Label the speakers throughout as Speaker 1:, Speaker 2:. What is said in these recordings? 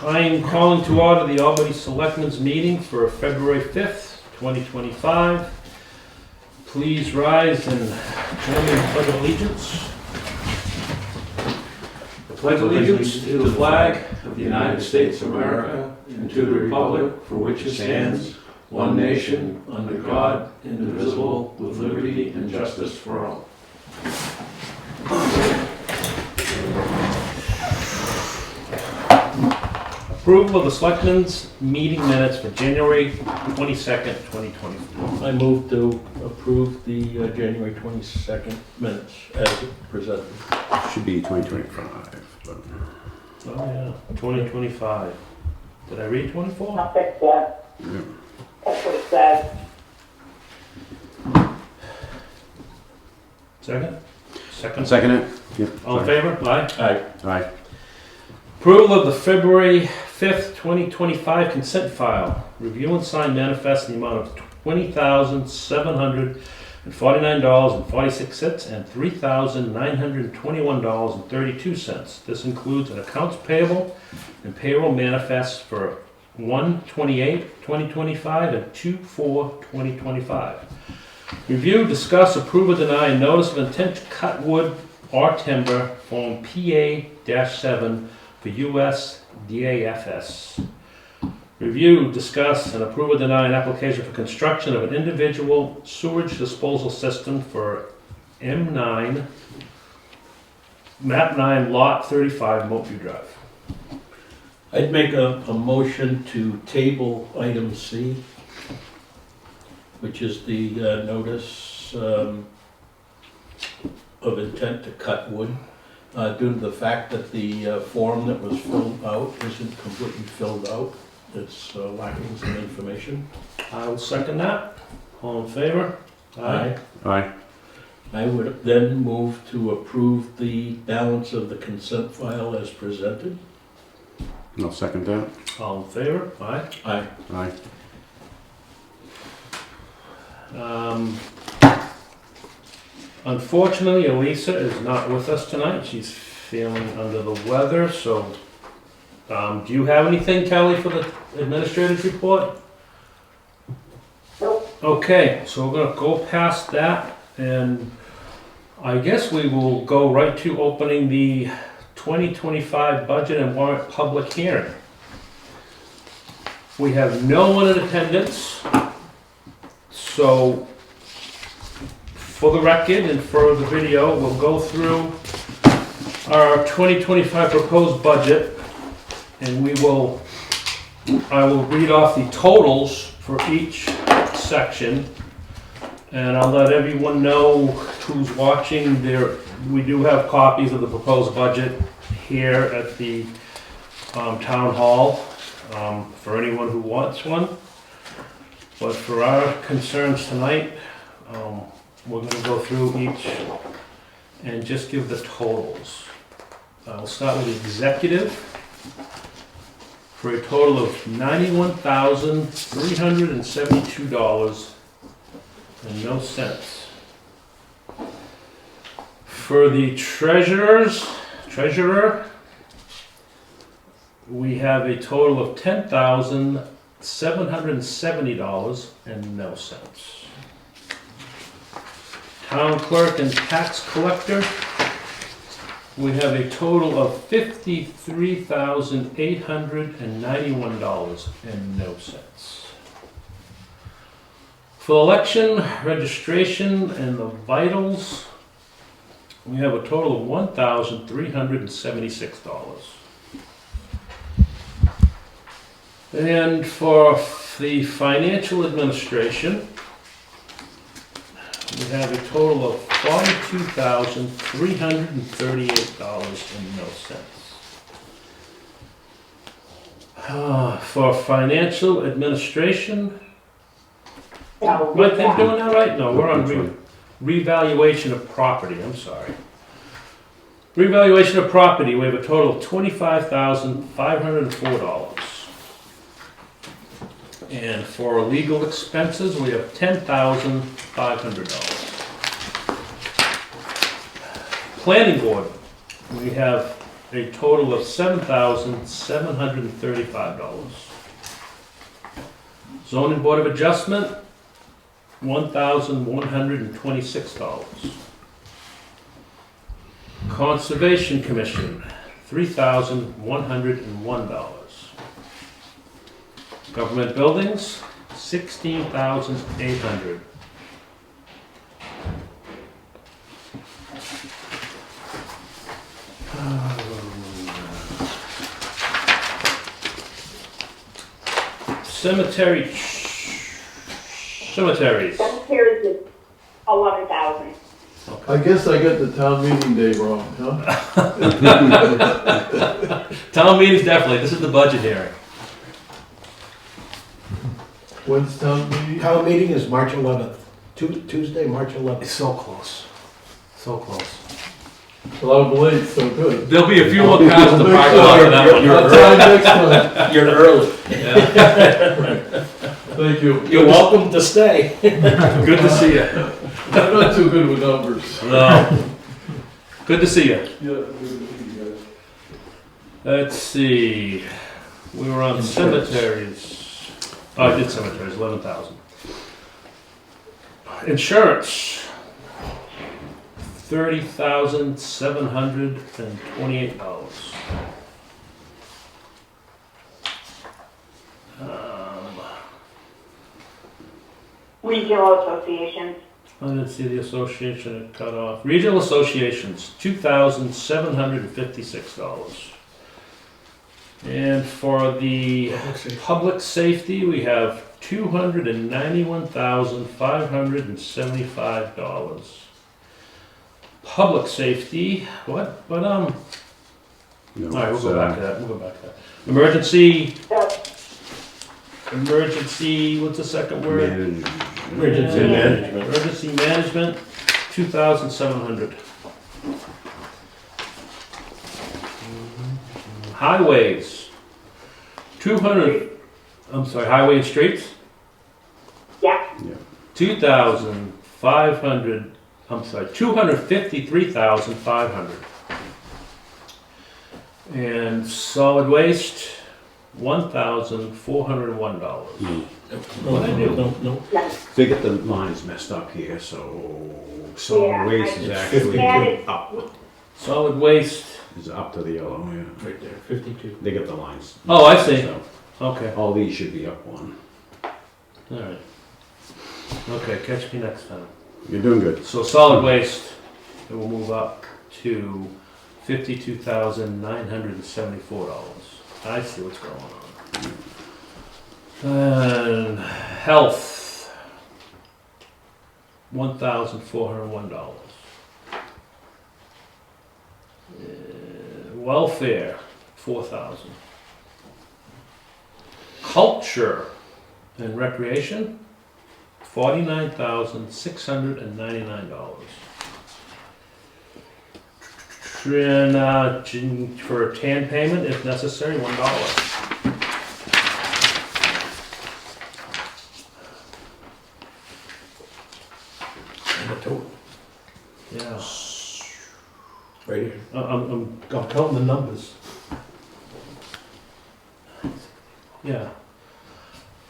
Speaker 1: I am calling to order the Albany Selectmen's meeting for February 5th, 2025. Please rise and join me in the Pledge of Allegiance. I pledge allegiance to the flag of the United States of America and to the republic for which it stands, one nation, under God, indivisible, with liberty and justice for all. Approval of the Selectmen's meeting minutes for January 22nd, 2024.
Speaker 2: I move to approve the January 22nd minutes as presented.
Speaker 3: Should be 2025. But...
Speaker 1: Oh yeah, 2025. Did I read 24?
Speaker 4: I'll fix that.
Speaker 3: Yeah.
Speaker 4: That's what it says.
Speaker 1: Second?
Speaker 3: Second it? Yep.
Speaker 1: All in favor? Aye.
Speaker 2: Aye.
Speaker 3: Aye.
Speaker 1: Approval of the February 5th, 2025 consent file. Review and sign manifest in the amount of $20,749.46 and $3,921.32. This includes an accounts payable and payroll manifest for 1/28/2025 and 2/4/2025. Review, discuss, approve, or deny notice of intent to cut wood or timber, Form PA-7 for US DAFS. Review, discuss, and approve or deny an application for construction of an individual sewage disposal system for M9, Map 9, Lot 35, Moatview Drive.
Speaker 2: I'd make a motion to table item C, which is the notice of intent to cut wood, due to the fact that the form that was filled out isn't completely filled out. It's lacking some information.
Speaker 1: I will second that. All in favor?
Speaker 2: Aye.
Speaker 3: Aye.
Speaker 2: I would then move to approve the balance of the consent file as presented.
Speaker 3: I'll second that.
Speaker 1: All in favor? Aye.
Speaker 2: Aye.
Speaker 3: Aye.
Speaker 1: Unfortunately, Elisa is not with us tonight. She's feeling under the weather, so do you have anything, Kelly, for the administrator's report?
Speaker 4: Nope.
Speaker 1: Okay, so we're gonna go past that, and I guess we will go right to opening the 2025 budget and warrant public hearing. We have no one in attendance, so for the record and for the video, we'll go through our 2025 proposed budget, and I will read off the totals for each section, and I'll let everyone know who's watching there. We do have copies of the proposed budget here at the town hall for anyone who wants one, but for our concerns tonight, we're going to go through each and just give the totals. We'll start with the executive for a total of $91,372.00. For the treasurer, we have a total of $10,770.00. Town clerk and tax collector, we have a total of $53,891.00. For election registration and the vitals, we have a total of $1,376. And for the financial administration, we have a total of $42,338.00. For financial administration, am I doing that right? No, we're on revaluation of property, I'm sorry. Revaluation of property, we have a total of $25,504. And for legal expenses, we have $10,500. Planning board, we have a total of $7,735. Zoning Board of Adjustment, $1,126. Conservation Commission, $3,101. Government Buildings, $16,800. Cemeteries.
Speaker 4: Cemeteries is 11,000.
Speaker 5: I guess I got the town meeting day wrong, huh?
Speaker 1: Town meetings, definitely, this is the budget hearing.
Speaker 5: When's town meeting?
Speaker 2: Town meeting is March 11th, Tuesday, March 11th.
Speaker 1: So close, so close.
Speaker 5: Well, I'm late, so good.
Speaker 1: There'll be a few more cars in the parking lot for that one.
Speaker 5: I'll try next time.
Speaker 2: You're early.
Speaker 5: Thank you.
Speaker 2: You're welcome to stay.
Speaker 1: Good to see you.
Speaker 5: I'm not too good with numbers.
Speaker 1: No. Good to see you.
Speaker 5: Yeah, good to see you guys.
Speaker 1: Let's see, we were on cemeteries. Oh, I did cemeteries, 11,000. Insurance, $30,728.
Speaker 4: Regional associations,
Speaker 1: I didn't see the association it cut off. Regional associations, $2,756. And for the public safety, we have $291,575. Public safety, what, all right, we'll go back to that, Emergency, what's the second word?
Speaker 2: Emergency management.
Speaker 1: Emergency management, 2,700. Highways, 200, highway and streets,
Speaker 4: yeah,
Speaker 1: 253,500. And solid waste, $1,401. What'd I do?
Speaker 2: No.
Speaker 4: yes.
Speaker 3: They get the lines messed up here, so solid
Speaker 4: Yeah,
Speaker 3: waste is
Speaker 4: I-
Speaker 3: actually
Speaker 4: Yeah.
Speaker 3: up,
Speaker 1: Solid waste,
Speaker 3: is up to the yellow, yeah.
Speaker 2: Right there, 52.
Speaker 3: They get the lines.
Speaker 1: Oh, I see.
Speaker 3: So,
Speaker 1: okay,
Speaker 3: all these should be up one.
Speaker 1: alright. Okay, catch me next time.
Speaker 3: You're doing good.
Speaker 1: So solid waste, it will move up to $52,974. I see what's going on. And health, $1,401. Welfare, 4,000. Culture and recreation, $49,699. And for a TAN payment, if necessary, $1.
Speaker 2: And the total,
Speaker 1: Yeah,
Speaker 2: right here.
Speaker 1: I'm counting the numbers. Yeah.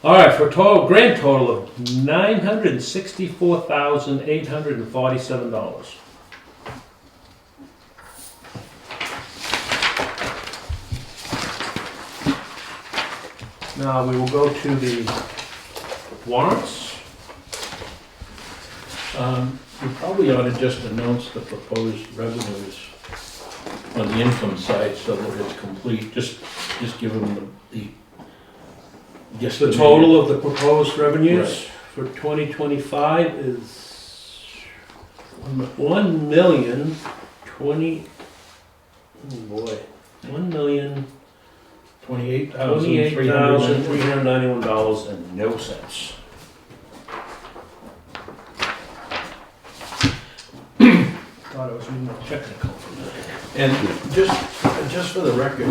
Speaker 1: All right, for a total, grand total of $964,847. Now we will go to the warrants.
Speaker 2: We probably ought to just announce the proposed revenues on the income side so that it's complete, just give them the
Speaker 1: The total of the proposed revenues for 2025 is 1,020,000, oh boy, $1,028,391 and no cents. Thought I was reading the technical from that.
Speaker 2: And just for the record,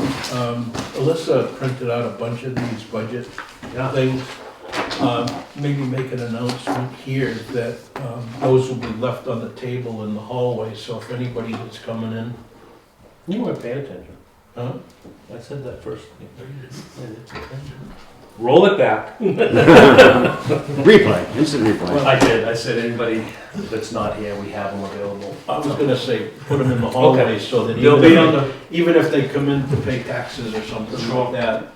Speaker 2: Alyssa printed out a bunch of these budget
Speaker 1: Yeah,
Speaker 2: things. Maybe make an announcement here that those will be left on the table in the hallway, so if anybody that's coming in,
Speaker 1: you weren't paying attention.
Speaker 2: Huh?
Speaker 1: I said that first. Roll it back.
Speaker 3: Replay, instant replay.
Speaker 1: I did, I said anybody that's not here, we have them available.
Speaker 2: I was gonna say, put them in the hallway so that
Speaker 1: They'll be on the,
Speaker 2: even if they come in to pay taxes or something
Speaker 1: Sure.
Speaker 2: like that,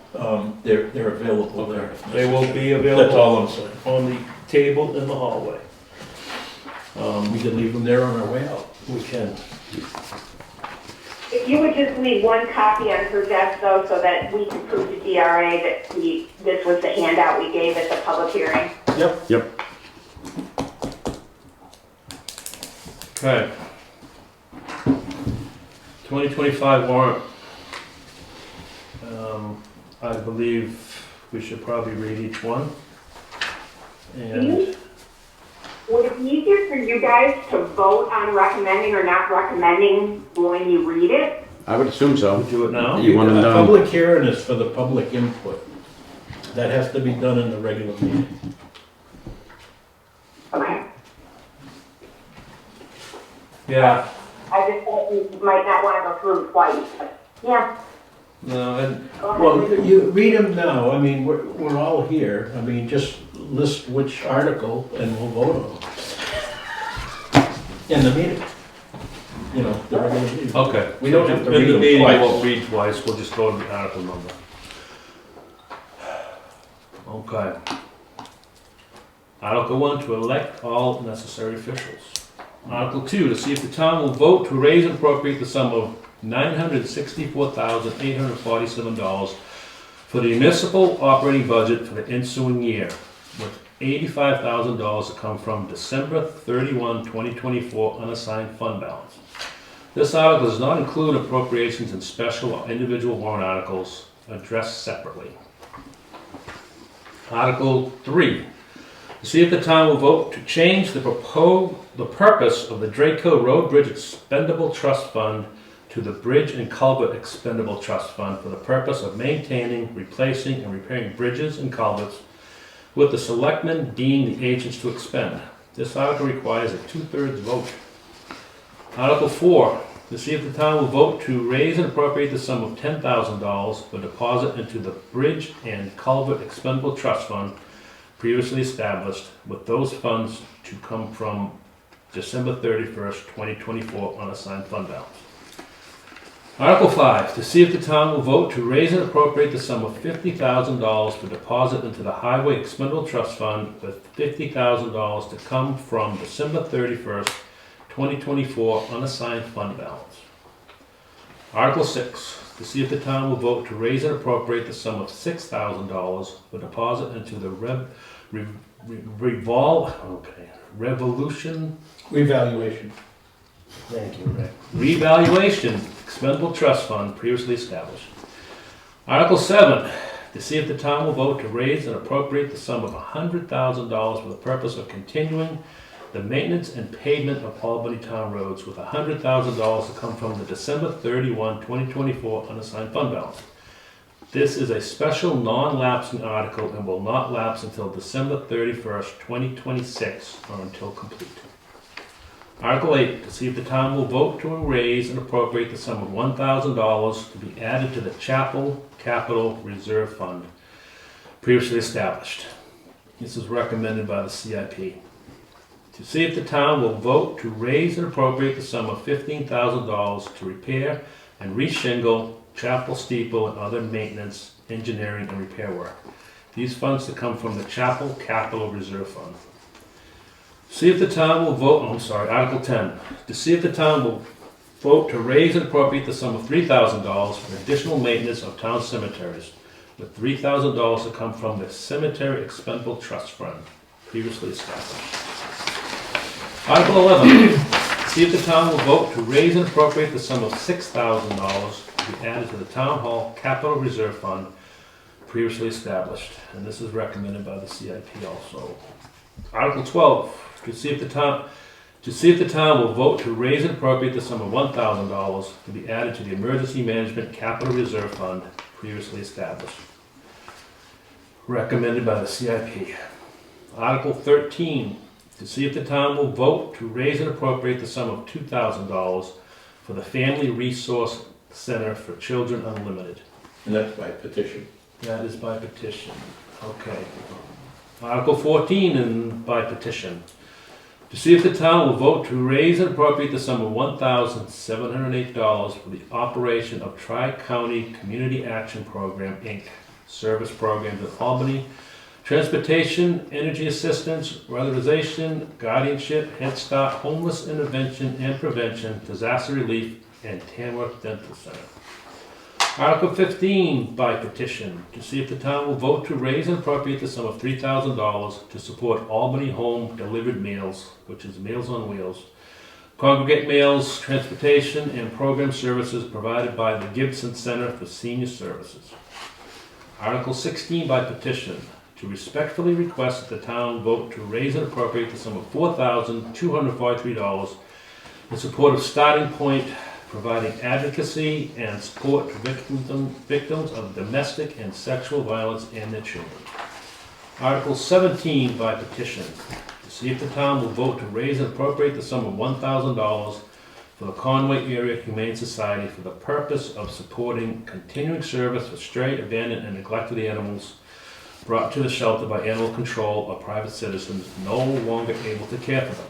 Speaker 2: they're available there.
Speaker 1: they will be
Speaker 2: That's
Speaker 1: available
Speaker 2: all I'm saying.
Speaker 1: on the table in the hallway.
Speaker 2: We can leave them there on our way out.
Speaker 1: We can.
Speaker 4: If you would just leave one copy on her desk though, so that we can prove to DRA that this was the handout we gave at the public hearing.
Speaker 3: Yep.
Speaker 1: Okay. 2025 warrant. I believe we should probably read each one. And
Speaker 4: Would it be easier for you guys to vote on recommending or not recommending when you read it?
Speaker 3: I would assume so.
Speaker 1: do it now?
Speaker 3: You want them
Speaker 2: A
Speaker 3: done?
Speaker 2: public hearing is for the public input. That has to be done in the regular meeting.
Speaker 4: Okay.
Speaker 1: Yeah.
Speaker 4: I just thought you might not want to go through them twice, but yeah.
Speaker 1: No, and
Speaker 4: Go ahead.
Speaker 2: Well, you read them now, I mean, we're all here, I mean, just list which article and we'll vote on them. In the meeting. You know, the regular meeting.
Speaker 1: okay.
Speaker 2: We don't have to
Speaker 1: In
Speaker 2: read
Speaker 1: the
Speaker 2: them
Speaker 1: meeting, we
Speaker 2: twice.
Speaker 1: won't read twice, we'll just go to the article number. Okay. Article 1, to elect all necessary officials. Article 2, to see if the town will vote to raise and appropriate the sum of $964,847 for the municipal operating budget for the ensuing year, with $85,000 to come from December 31, 2024 unassigned fund balance. This article does not include appropriations in special or individual warrant articles addressed separately. Article 3, to see if the town will vote to change the purpose of the Draco Road Bridge Expendable Trust Fund to the Bridge and Culvert Expendable Trust Fund for the purpose of maintaining, replacing, and repairing bridges and culverts, with the selectmen deemed the agents to expend. This article requires a 2/3 vote. Article 4, to see if the town will vote to raise and appropriate the sum of $10,000 for deposit into the Bridge and Culvert Expendable Trust Fund previously established, with those funds to come from December 31st, 2024 unassigned fund balance. Article 5, to see if the town will vote to raise and appropriate the sum of $50,000 for deposit into the Highway Expendable Trust Fund, with $50,000 to come from December 31st, 2024 unassigned fund balance. Article 6, to see if the town will vote to raise and appropriate the sum of $6,000 for deposit into the
Speaker 2: Revaluation.
Speaker 1: Thank you, Rick. Revaluation Expendable Trust Fund previously established. Article 7, to see if the town will vote to raise and appropriate the sum of $100,000 for the purpose of continuing the maintenance and pavement of Albany town roads, with $100,000 to come from the December 31, 2024 unassigned fund balance. This is a special non-lapsing article and will not lapse until December 31st, 2026, or until complete. Article 8, to see if the town will vote to raise and appropriate the sum of $1,000 to be added to the Chapel Capital Reserve Fund previously established. This is recommended by the CIP. To see if the town will vote to raise and appropriate the sum of $15,000 to repair and reshingle chapel steeple and other maintenance, engineering, and repair work. These funds to come from the Chapel Capital Reserve Fund. See if the town will vote, Article 10. To see if the town will vote to raise and appropriate the sum of $3,000 for additional maintenance of town cemeteries, with $3,000 to come from the Cemetery Expendable Trust Fund, previously established. Article 11. See if the town will vote to raise and appropriate the sum of $6,000 to be added to the Town Hall Capital Reserve Fund, previously established. And this is recommended by the CIP also. Article 12. To see if the town will vote to raise and appropriate the sum of $1,000 to be added to the Emergency Management Capital Reserve Fund, previously established. Recommended by the CIP. Article 13. To see if the town will vote to raise and appropriate the sum of $2,000 for the Family Resource Center for Children Unlimited.
Speaker 2: And that's by petition.
Speaker 1: That is by petition. Okay. Article 14 and by petition. To see if the town will vote to raise and appropriate the sum of $1,708 for the operation of Tri-County Community Action Program, Inc. service programs in Albany, transportation, energy assistance, weatherization, guardianship, Head Start, homeless intervention and prevention, disaster relief, and Tamworth Dental Center. Article 15 by petition, to see if the town will vote to raise and appropriate the sum of $3,000 to support Albany Home Delivered Meals, which is Meals on Wheels, congregate meals, transportation, and program services provided by the Gibson Center for Senior Services. Article 16 by petition, to respectfully request that the town vote to raise and appropriate the sum of $4,243 in support of Starting Point, providing advocacy and support to victims of domestic and sexual violence and their children. Article 17 by petition, to see if the town will vote to raise and appropriate the sum of $1,000 for the Conway Area Humane Society for the purpose of supporting continuing service for stray, abandoned, and neglected animals brought to the shelter by animal control or private citizens no longer able to care for them.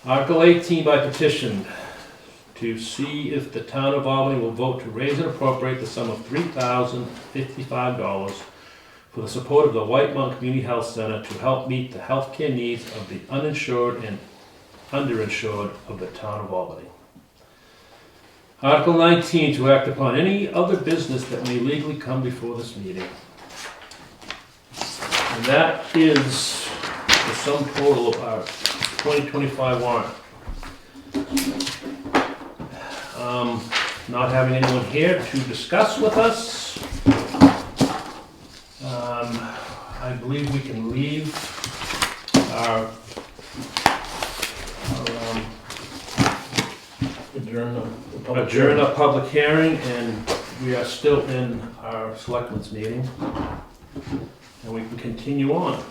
Speaker 1: Article 18 by petition, to see if the town of Albany will vote to raise and appropriate the sum of $3,055 for the support of the White Mountain Community Health Center to help meet the healthcare needs of the uninsured and underinsured of the town of Albany. Article 19, to act upon any other business that may legally come before this meeting. And that is the sum total of our 2025 warrant. Not having anyone here to discuss with us, I believe we can leave our adjourn our public hearing, and we are still in our selectmen's meeting, and we can continue on.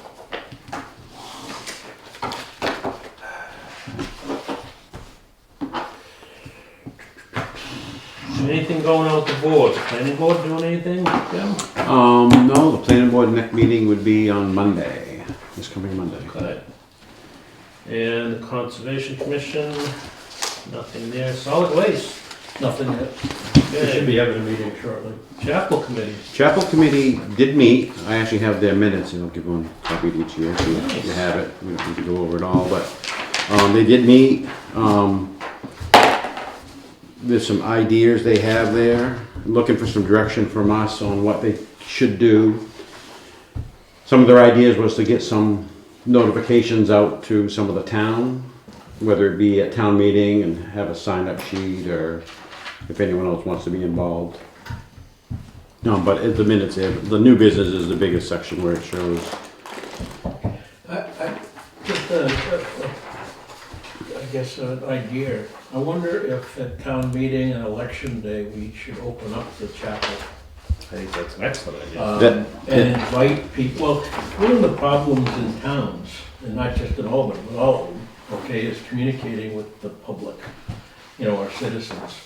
Speaker 1: Anything going on with the board? The planning board doing anything, Jim?
Speaker 3: No, the planning board next meeting would be on Monday, this coming Monday.
Speaker 1: Okay. And the Conservation Commission, nothing there. Solid Waste,
Speaker 2: Nothing yet. We should be having a meeting shortly.
Speaker 1: Chapel Committee.
Speaker 3: Chapel Committee did meet. I actually have their minutes, and I'll give one copy to each year, so you have it. We don't need to go over it all, but they did meet. There's some ideas they have there, looking for some direction from us on what they should do. Some of their ideas was to get some notifications out to some of the town, whether it be at town meeting and have a sign-up sheet, or if anyone else wants to be involved. No, but at the minutes, the new business is the biggest section where it shows.
Speaker 2: Just I guess an idea. I wonder if at town meeting and election day, we should open up the chapel.
Speaker 1: I think that's an excellent idea.
Speaker 2: And invite people. Well, one of the problems in towns, and not just in Albany, but all of them, okay, is communicating with the public, our citizens.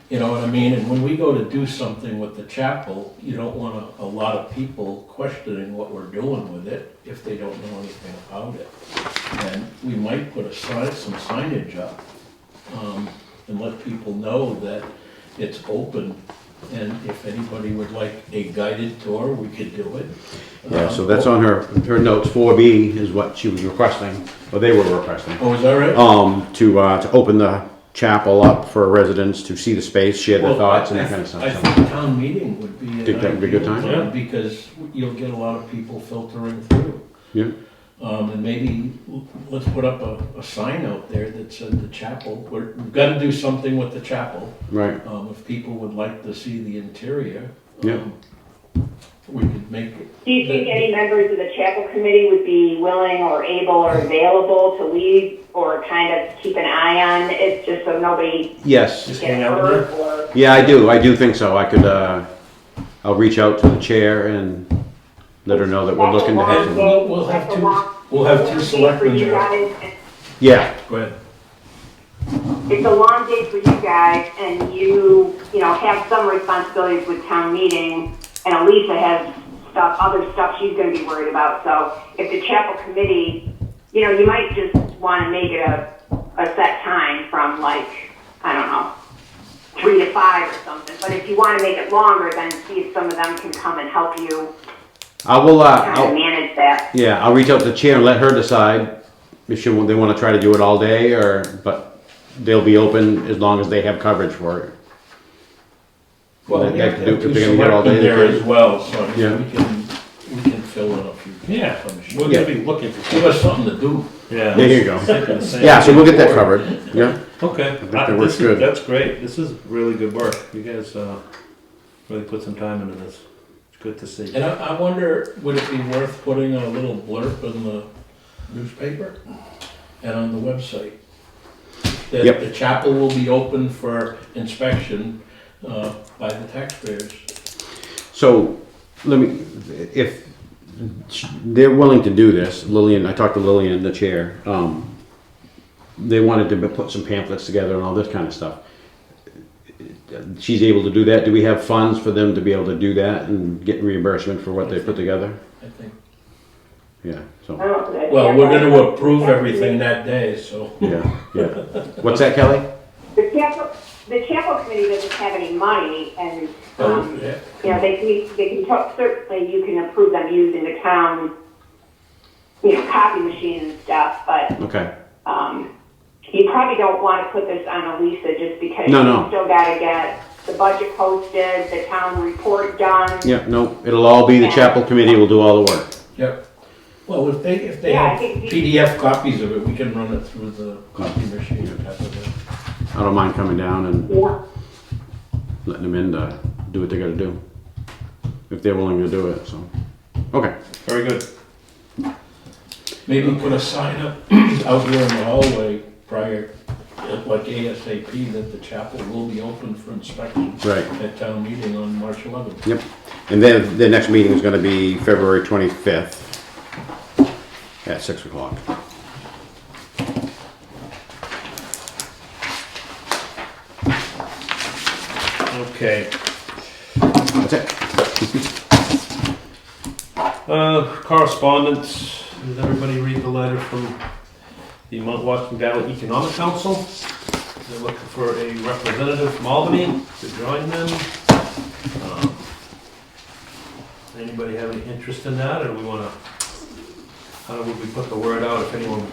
Speaker 2: You know what I mean? And when we go to do something with the chapel, you don't want a lot of people questioning what we're doing with it if they don't know anything about it. And we might put some signage up, and let people know that it's open. And if anybody would like a guided tour, we could do it.
Speaker 3: Yeah, so that's on her notes. 4B is what she was requesting, or they were requesting.
Speaker 2: Oh, is that right?
Speaker 3: To open the chapel up for residents to see the space, share their thoughts, and that kind of stuff.
Speaker 2: I think town meeting would be
Speaker 3: Think that would be a good time?
Speaker 1: Yeah.
Speaker 2: because you'll get a lot of people filtering through.
Speaker 3: Yeah.
Speaker 2: And maybe let's put up a sign out there that said the chapel. We've got to do something with the chapel.
Speaker 3: Right.
Speaker 2: If people would like to see the interior,
Speaker 3: Yeah.
Speaker 2: we could make it.
Speaker 4: Do you think any members of the chapel committee would be willing or able or available to leave or kind of keep an eye on it just so nobody
Speaker 3: Yes.
Speaker 1: Just
Speaker 4: gets
Speaker 1: hang out
Speaker 4: hurt
Speaker 1: there?
Speaker 4: or?
Speaker 3: Yeah, I do think so. I could, I'll reach out to the chair and let her know that we're looking to have some.
Speaker 2: Well, we'll have two selectmen there.
Speaker 4: You guys.
Speaker 3: Yeah,
Speaker 2: Go ahead.
Speaker 4: it's a long day for you guys, and you know, have some responsibilities with town meeting, and Elisa has other stuff she's gonna be worried about. So if the chapel committee, you know, you might just wanna make it a set time from like, I don't know, 3 to 5 or something. But if you wanna make it longer, then see if some of them can come and help you
Speaker 3: I will,
Speaker 4: kind of manage that.
Speaker 3: yeah, I'll reach out to the chair and let her decide if they wanna try to do it all day but they'll be open as long as they have coverage for it.
Speaker 2: Well,
Speaker 3: They
Speaker 2: we
Speaker 3: have
Speaker 2: have
Speaker 3: to
Speaker 2: to
Speaker 3: do-
Speaker 2: have
Speaker 3: if
Speaker 2: two
Speaker 3: they're gonna get all
Speaker 2: selectmen
Speaker 3: day, they
Speaker 2: there
Speaker 3: can.
Speaker 2: as well, so I mean,
Speaker 3: Yeah.
Speaker 2: we can fill in a few.
Speaker 1: Yeah,
Speaker 2: I'm sure.
Speaker 1: we're gonna be looking for.
Speaker 2: Give us something to do.
Speaker 1: Yeah.
Speaker 3: There you go.
Speaker 1: Thinking the same.
Speaker 3: Yeah, so we'll get that covered, yeah.
Speaker 1: Okay.
Speaker 3: think that works good.
Speaker 1: That's great. This is really good work. You guys, really put some time into this. It's good to see.
Speaker 2: And I wonder, would it be worth putting a little blurb in the newspaper and on the website? That
Speaker 3: Yep.
Speaker 2: the chapel will be open for inspection by the taxpayers.
Speaker 3: So, if they're willing to do this, Lillian, I talked to Lillian, the chair, they wanted to put some pamphlets together and all this kind of stuff. She's able to do that. Do we have funds for them to be able to do that and get reimbursement for what they put together?
Speaker 2: I think.
Speaker 3: Yeah, so,
Speaker 2: Well, we're gonna approve everything that day, so.
Speaker 3: yeah. What's that, Kelly?
Speaker 4: The chapel committee doesn't have any money, and,
Speaker 2: Yeah.
Speaker 4: you know, they can talk, certainly you can approve them using the town, you know, copy machine and stuff, but,
Speaker 3: Okay.
Speaker 4: you probably don't want to put this on Elisa just because
Speaker 3: No.
Speaker 4: you still gotta get the budget posted, the town report done.
Speaker 3: Yeah, no, it'll all be the chapel committee will do all the work.
Speaker 2: Yep. Well, if they
Speaker 4: Yeah, I
Speaker 2: have
Speaker 4: think you-
Speaker 2: PDF copies of it, we can run it through the copy machine and have it.
Speaker 3: I don't mind coming down and
Speaker 4: Yeah.
Speaker 3: letting them in to do what they gotta do. If they're willing to do it, so. Okay.
Speaker 1: Very good.
Speaker 2: Maybe put a sign up out here in the hallway prior, like ASAP, that the chapel will be open for inspection
Speaker 3: Right.
Speaker 2: at town meeting on March 11th.
Speaker 3: Yep. And then the next meeting is gonna be February 25th at 6 o'clock.
Speaker 1: Okay.
Speaker 3: That's it.
Speaker 1: Correspondence. Did everybody read the letter from the Mount Washington Valley Economic Council? They're looking for a representative from Albany to join them. Um, Anybody have any interest in that, or we wanna, how would we put the word out if anyone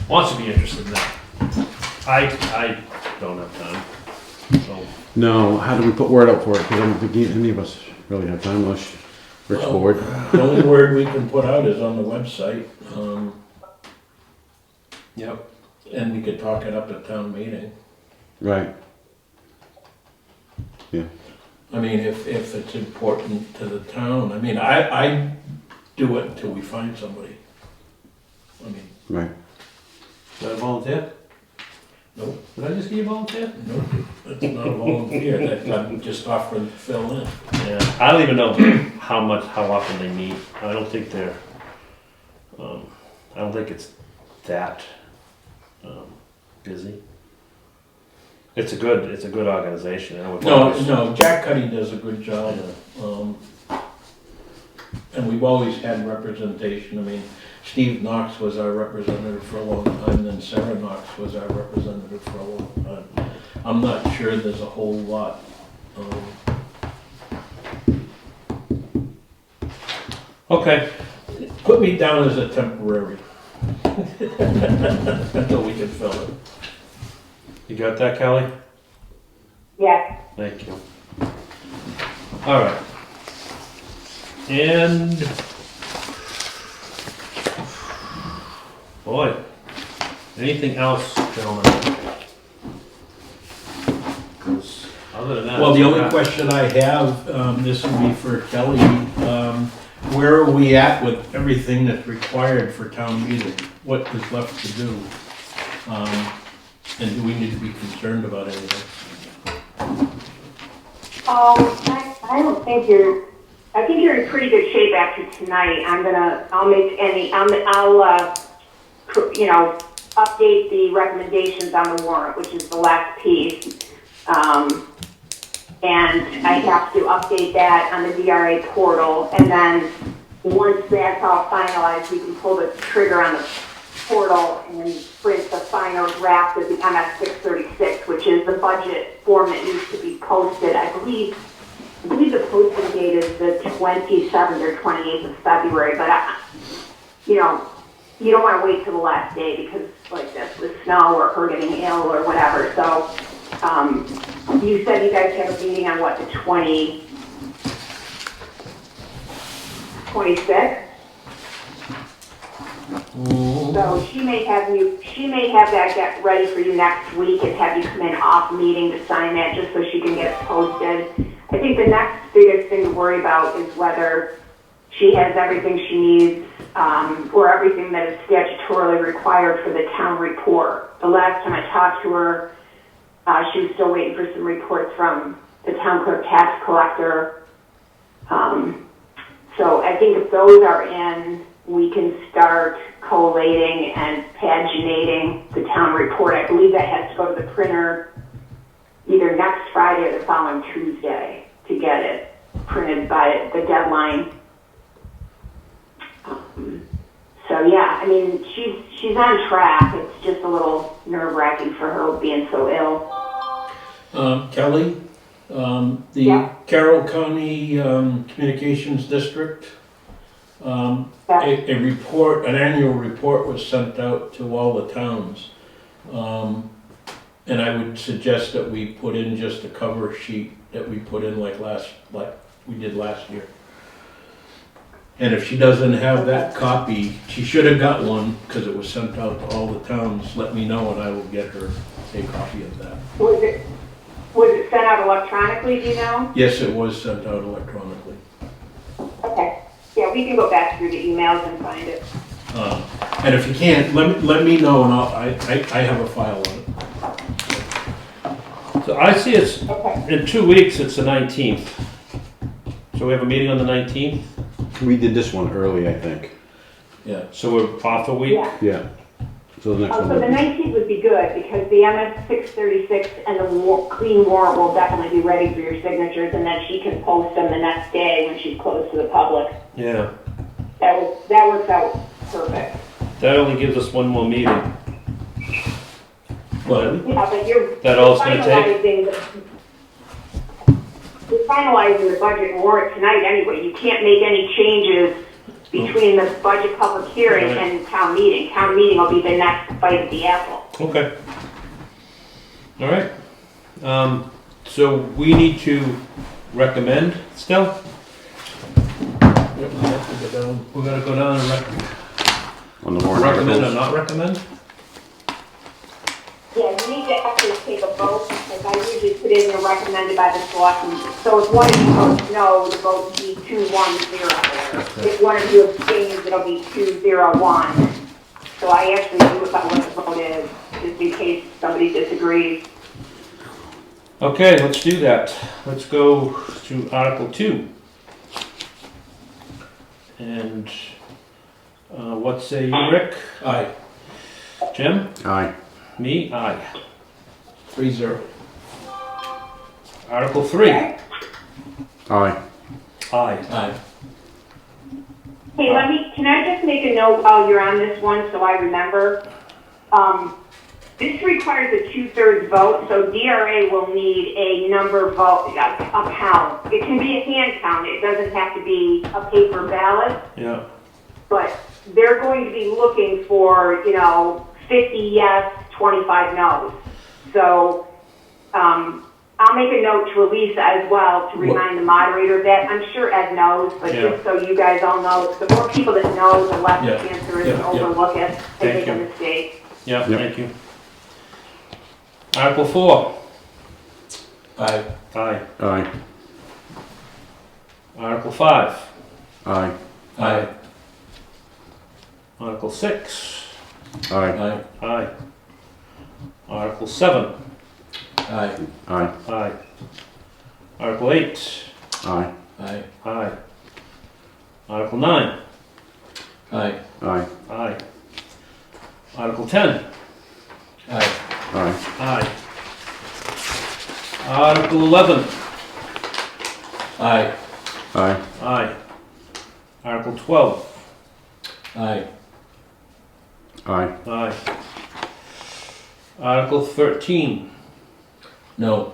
Speaker 1: wants to be interested in that? I don't have time, so.
Speaker 3: No, how do we put word out for it? Because I don't think any of us really have time unless Rick's
Speaker 2: Well-
Speaker 3: bored.
Speaker 2: The only word we can put out is on the website,
Speaker 1: Yep.
Speaker 2: and we could talk it up at town meeting.
Speaker 3: Right. Yeah.
Speaker 2: I mean, if it's important to the town, I mean, I do it until we find somebody. I mean,
Speaker 3: Right.
Speaker 1: Is that a volunteer?
Speaker 2: Nope.
Speaker 1: Did I just get you a volunteer?
Speaker 2: no, it's not a volunteer, that I'm just offering to fill in.
Speaker 1: Yeah, I don't even know how often they meet. I don't think they're, I don't think it's that, busy. It's a good organization. I would always-
Speaker 2: No, Jack Cuddy does a good job. And we've always had representation. I mean, Steve Knox was our representative for a long time, then Sarah Knox was our representative for a long time. I'm not sure there's a whole lot.
Speaker 1: Okay,
Speaker 2: Put me down as a temporary. Until we can fill it.
Speaker 1: you got that, Kelly?
Speaker 4: Yes.
Speaker 1: Thank you. All right. And, boy, anything else, gentlemen? 'Cause other than that.
Speaker 2: Well, the
Speaker 1: it's
Speaker 2: only
Speaker 1: not-
Speaker 2: question I have, this will be for Kelly, where are we at with everything that's required for town meeting? What is left to do? And do we need to be concerned about anything?
Speaker 4: I don't think I think you're in pretty good shape after tonight. I'll make any, you know, update the recommendations on the warrant, which is the last piece. And I have to update that on the DRA portal, and then once that's all finalized, we can pull the trigger on the portal and print the final draft of the MS 636, which is the budget form that needs to be posted. I believe the posting date is the 27th or 28th of February, but you know, you don't want to wait till the last day because like this with snow or her getting ill or whatever. So you said you guys have a meeting on what, the 26th? So she may have that get ready for you next week and have you come in off meeting to sign that just so she can get it posted. I think the next biggest thing to worry about is whether she has everything she needs or everything that is statutorily required for the town report. The last time I talked to her, she was still waiting for some reports from the town clerk tax collector. So I think if those are in, we can start collating and paginating the town report. I believe that has to go to the printer either next Friday or the following Tuesday to get it printed by the deadline. So yeah, I mean, she's on track. It's just a little nerve-wracking for her being so ill.
Speaker 2: Kelly, the
Speaker 4: Yeah.
Speaker 2: Carroll County Communications District, a report, an annual report was sent out to all the towns. And I would suggest that we put in just a cover sheet that we put in like we did last year. And if she doesn't have that copy, she should have got one because it was sent out to all the towns. Let me know and I will get her a copy of that.
Speaker 4: Was it sent out electronically, do you know?
Speaker 2: Yes, it was sent out electronically.
Speaker 4: Okay. Yeah, we can go back through the emails and find it.
Speaker 2: And if you can't, let me know and I have a file on it.
Speaker 1: So I see it's,
Speaker 4: Okay.
Speaker 1: in 2 weeks, it's the 19th. So we have a meeting on the 19th,
Speaker 3: We did this one early, I think.
Speaker 2: Yeah.
Speaker 1: so we're off a week?
Speaker 4: Yeah.
Speaker 3: Yeah. So the next
Speaker 4: So
Speaker 3: one.
Speaker 4: the
Speaker 3: would be-
Speaker 4: 19th would be good because the MS 636 and the clean warrant will definitely be ready for your signatures, and then she can post them the next day when she's closed to the public.
Speaker 1: Yeah.
Speaker 4: That works out perfect.
Speaker 1: That only gives us one more meeting.
Speaker 2: Well,
Speaker 4: Yeah, but you're
Speaker 1: That all it's gonna take?
Speaker 4: You're finalizing the budget warrant tonight anyway. You can't make any changes between the budget public hearing
Speaker 1: Right.
Speaker 4: and town meeting. Town meeting will be the next bite of the apple.
Speaker 1: Okay. All right. So we need to recommend still?
Speaker 2: we have to go down.
Speaker 1: We're gonna go down and
Speaker 3: On the warrant
Speaker 1: recommend or
Speaker 3: articles.
Speaker 1: not recommend?
Speaker 4: Yeah, you need to actually take a vote, because I usually put in the recommended by the selectmen. So if one of you votes no, the vote will be 2-1-0. If one of you abstains, it'll be 2-0-1. So I actually do about what the vote is, just in case somebody disagrees.
Speaker 1: Okay, let's do that. Let's go to Article 2. And what say you, Rick?
Speaker 2: Aye,
Speaker 1: Jim?
Speaker 3: Aye.
Speaker 1: Me? Aye.
Speaker 2: 3-0.
Speaker 1: Article 3.
Speaker 3: Aye.
Speaker 1: Aye.
Speaker 2: Aye.
Speaker 4: Hey, can I just make a note while you're on this one so I remember? This requires a 2/3 vote, so DRA will need a number vote, a count. It can be a hand count, it doesn't have to be a paper ballot,
Speaker 1: Yeah.
Speaker 4: but they're going to be looking for, 50 yes, 25 no's. So, I'll make a note to Elisa as well to remind the moderator of that. I'm sure Ed knows, but
Speaker 1: Yeah.
Speaker 4: just so you guys all know, the more people that know, the less
Speaker 2: Yeah.
Speaker 4: chance there is
Speaker 2: Yeah,
Speaker 4: to
Speaker 2: yeah.
Speaker 4: overlook it and
Speaker 1: Thank
Speaker 4: make a
Speaker 1: you.
Speaker 4: mistake.
Speaker 1: Yeah,
Speaker 3: Yep.
Speaker 1: thank you. Article 4.
Speaker 2: Aye.
Speaker 1: Aye.
Speaker 3: Aye.
Speaker 1: Article 5.
Speaker 3: Aye.
Speaker 2: Aye.
Speaker 1: Article 6.
Speaker 3: Aye.
Speaker 2: Aye.
Speaker 1: Aye. Article 7.
Speaker 2: Aye.
Speaker 3: Aye.
Speaker 1: Aye. Article 8.
Speaker 3: Aye.
Speaker 2: Aye.
Speaker 1: Aye. Article 9.
Speaker 2: Aye.
Speaker 3: Aye.
Speaker 1: Aye. Article 10.
Speaker 2: Aye.
Speaker 3: Aye.
Speaker 1: Aye. Article 11.
Speaker 2: Aye.
Speaker 3: Aye.
Speaker 1: Aye. Article 12.
Speaker 2: Aye.
Speaker 3: Aye.
Speaker 1: Aye. Article 13.
Speaker 2: No.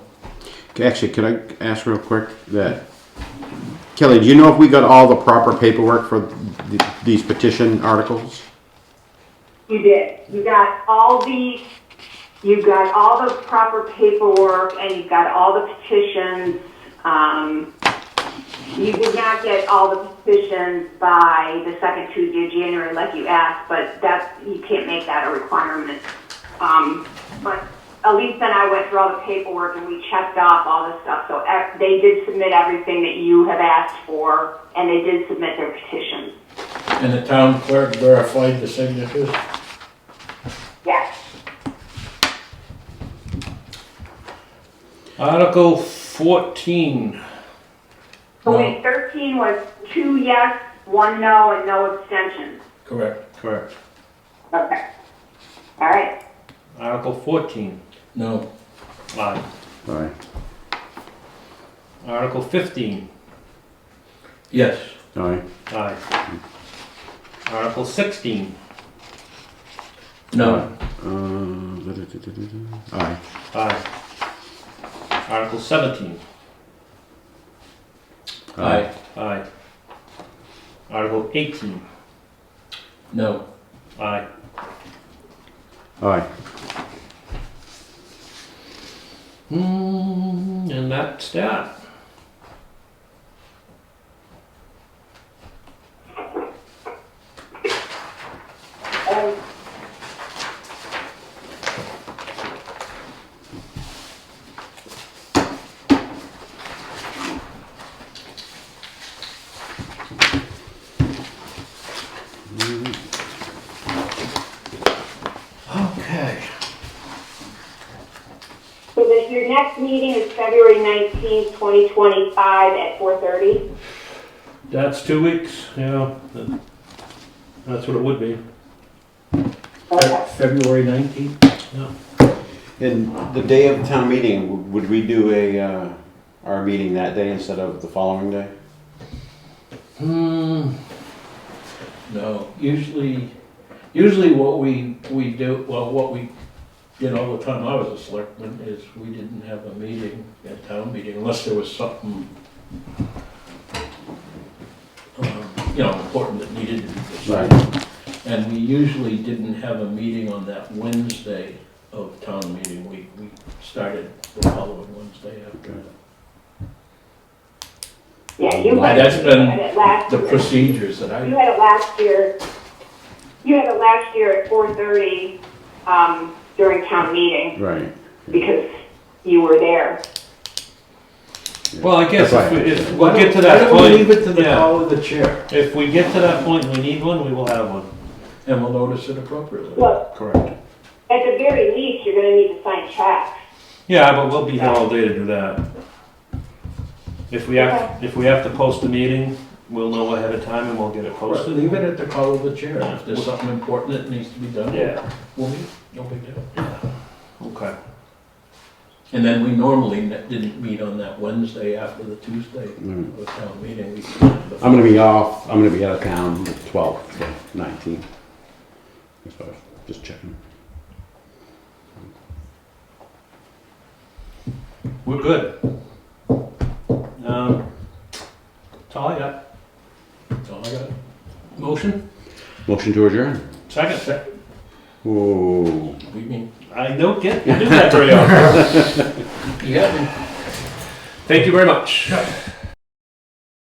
Speaker 3: Actually, could I ask real quick that, Kelly, do you know if we got all the proper paperwork for these petition articles?
Speaker 4: You did. You got all the proper paperwork and you got all the petitions. You did not get all the petitions by the second Tuesday of January like you asked, but you can't make that a requirement. But Elisa and I went through all the paperwork and we checked off all the stuff. So they did submit everything that you have asked for, and they did submit their petitions.
Speaker 2: And the town clerk verified the signatures?
Speaker 4: Yes.
Speaker 1: Article 14.
Speaker 4: So wait, 13 was 2 yes, 1 no, and no abstentions.
Speaker 2: Correct.
Speaker 1: Correct.
Speaker 4: Okay. All right.
Speaker 1: Article 14.
Speaker 2: No.
Speaker 1: Aye.
Speaker 3: Aye.
Speaker 1: Article 15.
Speaker 2: Yes.
Speaker 3: Aye.
Speaker 1: Aye. Article 16.
Speaker 2: No.
Speaker 3: Aye.
Speaker 1: Aye. Article 17.
Speaker 2: Aye.
Speaker 1: Aye. Article 18.
Speaker 2: No.
Speaker 1: Aye.
Speaker 3: Aye.
Speaker 1: And that's that.
Speaker 4: And
Speaker 1: Okay.
Speaker 4: so your next meeting is February 19th, 2025 at 4:30.
Speaker 1: That's 2 weeks, yeah. That's what it would be.
Speaker 4: Okay.
Speaker 2: February 19th?
Speaker 3: And the day of town meeting, would we do our meeting that day instead of the following day?
Speaker 2: No. Usually what we do, well, what we did all the time I was a selectman is we didn't have a meeting, a town meeting, unless there was something, important that needed to be decided. And we usually didn't have a meeting on that Wednesday of town meeting. We started the following Wednesday after that.
Speaker 4: Yeah, you had
Speaker 2: That's been
Speaker 4: it last
Speaker 2: the
Speaker 4: year.
Speaker 2: procedures that
Speaker 4: You
Speaker 2: I,
Speaker 4: had it last year. You had it last year at 4:30 during town meeting
Speaker 3: Right.
Speaker 4: because you were there.
Speaker 1: Well, I guess
Speaker 3: That's right.
Speaker 1: if we'll get to that
Speaker 2: Why don't we
Speaker 1: point.
Speaker 2: leave it to the
Speaker 1: yeah.
Speaker 2: call of the chair,
Speaker 1: If we get to that point and we need one, we will have one.
Speaker 2: and we'll notice it appropriately.
Speaker 4: Look,
Speaker 1: Correct.
Speaker 4: at the very least, you're going to need to sign checks.
Speaker 1: Yeah, but we'll be here all day to do that. If we have to post the meeting, we'll know ahead of time and we'll get it
Speaker 2: Right,
Speaker 1: posted.
Speaker 2: leave it at the call of the chair. If there's something important that needs to be done,
Speaker 1: Yeah.
Speaker 2: we'll meet, no big deal.
Speaker 1: Okay.
Speaker 2: And then we normally didn't meet on that Wednesday after the Tuesday of the town meeting.
Speaker 3: I'm gonna be off, I'm gonna be out of town the 12th, the 19th. So, just checking.
Speaker 1: We're good. That's all I got.
Speaker 2: That's all I got.
Speaker 1: Motion?
Speaker 3: Motion to adjourn.
Speaker 1: Second?
Speaker 3: Whoa.
Speaker 2: We mean,
Speaker 1: I don't get to do that very often.
Speaker 2: you got me.
Speaker 1: Thank you very much.